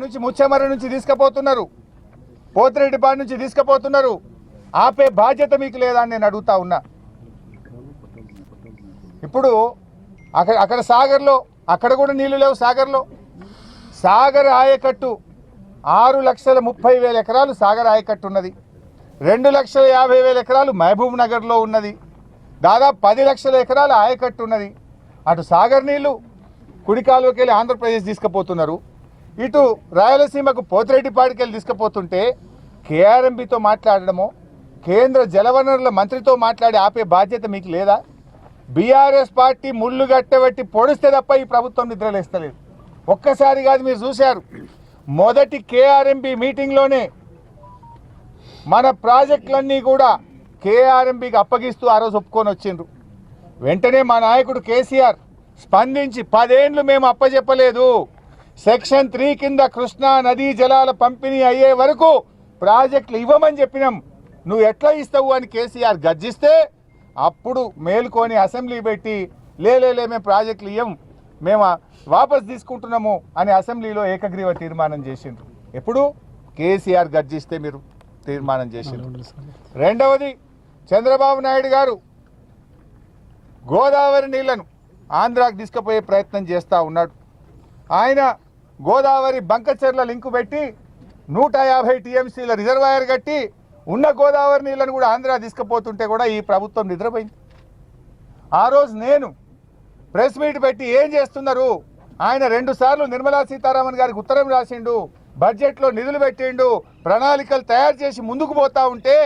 నుంచి ముచ్చెమర నుంచి తీసుకుపోతున్నారు, పోతిరెడ్డిపాడు నుంచి తీసుకుపోతున్నారు. ఆపే బాధ్యత మీకు లేదా అని నేను అడుగుతా ఉన్నా. ఇప్పుడు అక్కడ సాగర్లో అక్కడ కూడా నీళ్లు లేవు. సాగర్ ఆయకట్టు 6,30,000 ఎకరాలు సాగర్ ఆయకట్టు ఉన్నది. 2,50,000 ఎకరాలు మహబూబ్ నగర్లో ఉన్నది. దాదాపు 10 లక్షల ఎకరాల ఆయకట్టు ఉన్నది. అటు సాగర్ నీళ్లు కుడి కాలువకి వెళ్ళి ఆంధ్రప్రదేశ్ తీసుకుపోతున్నారు, ఇటు రాయలసీమకు పోతిరెడ్డిపాడికి వెళ్ళి తీసుకుపోతుంటే కేఆర్ఎంబీతో మాట్లాడడమో కేంద్ర జలవనరుల మంత్రితో మాట్లాడి ఆపే బాధ్యత మీకు లేదా? బీఆర్ఎస్ పార్టీ ముళ్ళు గట్టబెట్టి పొడిస్తే తప్ప ఈ ప్రభుత్వం నిద్రలేస్తలేదు. ఒక్కసారి కాదు, మీరు చూశారు మొదటి కేఆర్ఎంబీ మీటింగ్లోనే మన ప్రాజెక్టులన్నీ కూడా కేఆర్ఎంబీకి అప్పగిస్తూ ఆ రోజు ఒప్పుకొని వచ్చిండ్రు. వెంటనే మా నాయకుడు కేసీఆర్ స్పందించి 10 ఏళ్ళు మేము అప్పచెప్పలేదు, సెక్షన్ 3 కింద కృష్ణా నదీ జలాల పంపిణీ అయ్యే వరకు ప్రాజెక్టులు ఇవ్వమని చెప్పినాం, నువ్వు ఎట్లా ఇస్తావు అని కేసీఆర్ గర్జిస్తే అప్పుడు మేల్కొని అసెంబ్లీ పెట్టి లే మేము ప్రాజెక్టులు ఇవ్వం, మేము వాపస్ తీసుకుంటున్నాము అని అసెంబ్లీలో ఏకగ్రీవ తీర్మానం చేసిండ్రు. ఎప్పుడు కేసీఆర్ గర్జిస్తే మీరు తీర్మానం చేసిండ్రు. రెండవది, చంద్రబాబు నాయుడు గారు గోదావరి నీళ్లను ఆంధ్రాకి తీసుకుపోయే ప్రయత్నం చేస్తూ ఉన్నాడు. ఆయన గోదావరి బంకచెర్ల లింకు పెట్టి 150 టీఎంసీల రిజర్వాయర్ కట్టి ఉన్న గోదావరి నీళ్లను కూడా ఆంధ్రా తీసుకుపోతుంటే కూడా ఈ ప్రభుత్వం నిద్రపోయింది. ఆ రోజు నేను ప్రెస్ మీట్ పెట్టి ఏం చేస్తున్నారు, ఆయన 2 సార్లు నిర్మలా సీతారామన్ గారికి ఉత్తరం రాసిండు, బడ్జెట్లో నిధులు పెట్టిండు, ప్రణాళికలు తయారు చేసి ముందుకు పోతా ఉంటే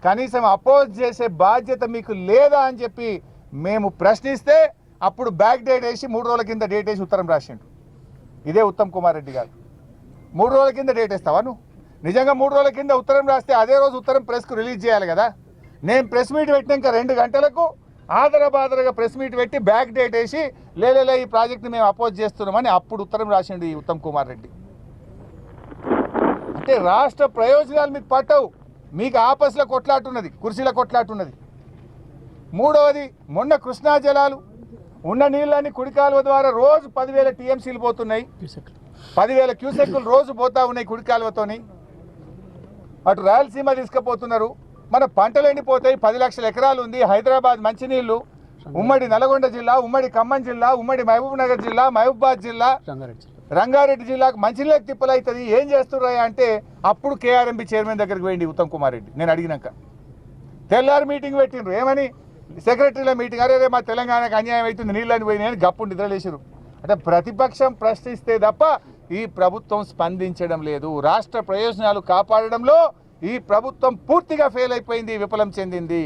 కనీసం అపోజ్ చేసే బాధ్యత మీకు లేదా అని చెప్పి మేము ప్రశ్నిస్తే అప్పుడు బ్యాక్ డేట్ వేసి 3 రోజుల కింద డేట్ వేసి ఉత్తరం రాసిండు. ఇదే ఉత్తమ్ కుమార్ రెడ్డి గారు. 3 రోజుల కింద డేట్ వేస్తావా నువ్వు? నిజంగా 3 రోజుల కింద ఉత్తరం రాస్తే అదే రోజు ఉత్తరం ప్రెస్కు రిలీజ్ చేయాలి కదా. నేను ప్రెస్ మీట్ పెట్టినాక 2 గంటలకు ఆదరబాదరగా ప్రెస్ మీట్ పెట్టి బ్యాక్ డేట్ వేసి లేలే ఈ ప్రాజెక్ట్ని మేము అపోజ్ చేస్తున్నామని అప్పుడు ఉత్తరం రాసిండు ఈ ఉత్తమ్ కుమార్ రెడ్డి. అంటే రాష్ట్ర ప్రయోజనాలు మీకు పట్టవు, మీకు ఆపస్ల కొట్లాటున్నది, కుర్చీల కొట్లాటున్నది. మూడవది, మొన్న కృష్ణా జలాలు ఉన్న నీళ్ళని కుడి కాలువ ద్వారా రోజు 10,000 టీఎంసీలు పోతున్నాయి, 10,000 క్యూసెక్కులు రోజు పోతా ఉన్నాయి కుడి కాలువతోని. అటు రాయలసీమ తీసుకుపోతున్నారు, మన పంటలు ఎండిపోతాయి. 10 లక్షల ఎకరాలు ఉంది. హైదరాబాద్ మంచినీళ్ళు, ఉమ్మడి నల్గొండ జిల్లా, ఉమ్మడి ఖమ్మం జిల్లా, ఉమ్మడి మహబూబ్ నగర్ జిల్లా, మహబూబాద్ జిల్లా, రంగారెడ్డి జిల్లాకు మంచినీళ్ళకి తిప్పలవుతుంది. ఏం చేస్తున్నారా అంటే అప్పుడు కేఆర్ఎంబీ చైర్మన్ దగ్గరికి పోయింది ఉత్తమ్ కుమార్ రెడ్డి. నేను అడిగినాక తెల్లారి మీటింగ్ పెట్టిండ్రు. ఏమని? సెక్రటరీల మీటింగ్. అరే మా తెలంగాణకు అన్యాయం అవుతుంది, నీళ్ళని పోయినాయని గప్పుడు నిద్రలేసారు. అంటే ప్రతిపక్షం ప్రశ్నిస్తే తప్ప ఈ ప్రభుత్వం స్పందించడం లేదు. రాష్ట్ర ప్రయోజనాలు కాపాడడంలో ఈ ప్రభుత్వం పూర్తిగా ఫెయిల్ అయిపోయింది, విఫలం చెందింది.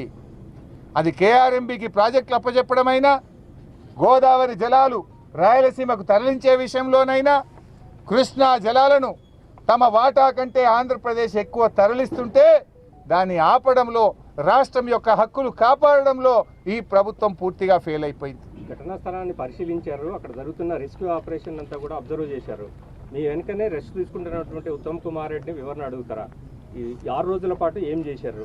అది కేఆర్ఎంబీకి ప్రాజెక్టులు అప్పచెప్పడమైనా, గోదావరి జలాలు రాయలసీమకు తరలించే విషయంలోనైనా, కృష్ణా జలాలను తమ వాటా కంటే ఆంధ్రప్రదేశ్ ఎక్కువ తరలిస్తుంటే దాన్ని ఆపడంలో, రాష్ట్రం యొక్క హక్కులు కాపాడడంలో ఈ ప్రభుత్వం పూర్తిగా ఫెయిల్ అయిపోయింది. ఘటనా స్థలాన్ని పరిశీలించారు, అక్కడ జరుగుతున్న రెస్క్యూ ఆపరేషన్ అంతా కూడా అబ్జర్వ్ చేశారు. మీ వెనుకనే రెస్ట్ తీసుకుంటున్నటువంటి ఉత్తమ్ కుమార్ రెడ్డిని వివరణ అడుగుతారా? ఈ 6 రోజుల పాటు ఏం చేశారు?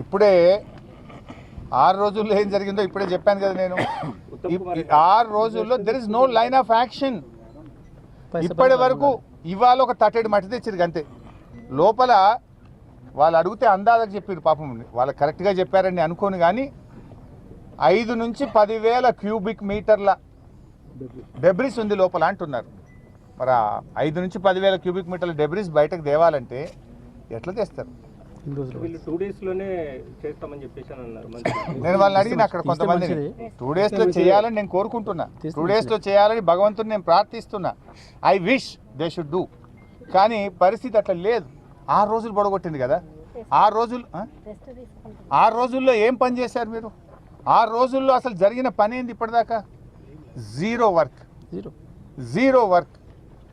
ఇప్పుడే 6 రోజుల్లో ఏం జరిగిందో ఇప్పుడే చెప్పాను కదా నేను. 6 రోజుల్లో there is no line of action. ఇప్పటి వరకు ఇవాళ ఒక తట్టెడు మట్టి తెచ్చిరు అంతే. లోపల వాళ్ళు అడిగితే అందాజకు చెప్పారు, పాపం వాళ్ళు కరెక్ట్గా చెప్పారని అనుకోను, కానీ 5 నుంచి 10,000 క్యూబిక్ మీటర్ల డెబ్రిస్ ఉంది లోపల అంటున్నారు. మరి 5 నుంచి 10,000 క్యూబిక్ మీటర్ల డెబ్రిస్ బయటకు తేవాలంటే ఎట్లా తెస్తారు? వీళ్ళు 2 days లోనే చేస్తామని చెప్పేసి అన్నారు. నేను వాళ్ళని అడిగిన అక్కడ కొంతమందిని 2 days లో చేయాలని నేను కోరుకుంటున్నా, 2 days లో చేయాలని భగవంతుని నేను ప్రార్థిస్తున్నా. I wish they should do. కానీ పరిస్థితి అట్లా లేదు. 6 రోజులు పొడగొట్టింది కదా. 6 రోజుల్లో ఏం పని చేశారు మీరు? 6 రోజుల్లో అసలు జరిగిన పని ఏంది ఇప్పటిదాకా? Zero work.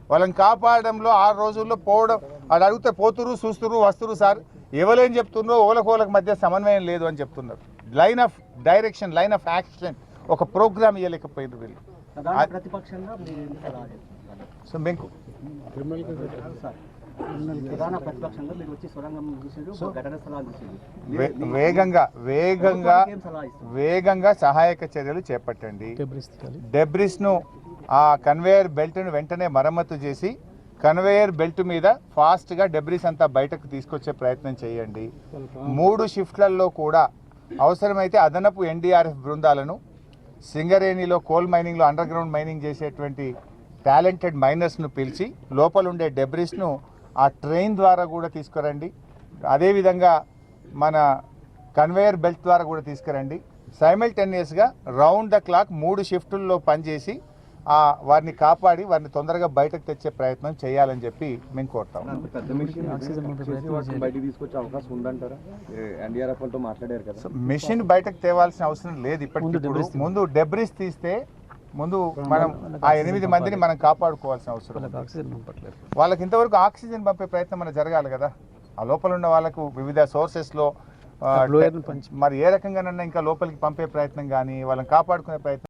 వాళ్ళని కాపాడడంలో 6 రోజుల్లో పోవడం, అది అడిగితే పోతురు, చూస్తురు, వస్తురు సార్, ఎవరేం చెప్తున్నారో ఓలకోలకు మధ్య సమన్వయం లేదు అని చెప్తున్నారు. Line of direction, line of action, ఒక ప్రోగ్రామ్ ఇవ్వలేకపోయారు వీళ్ళు. సో మీకు వేగంగా సహాయక చర్యలు చేపట్టండి. డెబ్రిస్ ను, ఆ కన్వేయర్ బెల్ట్ ను వెంటనే మరమ్మతు చేసి కన్వేయర్ బెల్ట్ మీద ఫాస్ట్గా డెబ్రిస్ అంతా బయటకు తీసుకొచ్చే ప్రయత్నం చేయండి. 3 షిఫ్ట్లలో కూడా అవసరమైతే అదనపు ఎన్డీఆర్ఎఫ్ బృందాలను సింగరేణిలో కోల్ మైనింగ్లో అండర్ గ్రౌండ్ మైనింగ్ చేసేటువంటి టాలెంటెడ్ మైనర్స్ను పిలిచి లోపల ఉండే డెబ్రిస్ను ఆ ట్రైన్ ద్వారా కూడా తీసుకురండి. అదేవిధంగా మన కన్వేయర్ బెల్ట్ ద్వారా కూడా తీసుకురండి. సైమల్టేనియస్గా రౌండ్ ద క్లాక్ 3 షిఫ్టుల్లో పనిచేసి వారిని కాపాడి వారిని తొందరగా బయటకు తెచ్చే ప్రయత్నం చేయాలని చెప్పి మేము కోరుతాం. మెషిన్ బయటకు తేవాల్సిన అవసరం లేదు. ఇప్పటికి ముందు డెబ్రిస్ తీస్తే ముందు మనం ఆ 8 మందిని మనం కాపాడుకోవాల్సిన అవసరం. వాళ్ళకి ఇంతవరకు ఆక్సిజన్ పంపే ప్రయత్నం మనం జరగాలి కదా. ఆ లోపల ఉన్న వాళ్ళకు వివిధ సోర్సెస్లో మరి ఏ రకంగానన్నా ఇంకా లోపలికి పంపే ప్రయత్నం కానీ వాళ్ళని కాపాడుకునే ప్రయత్నం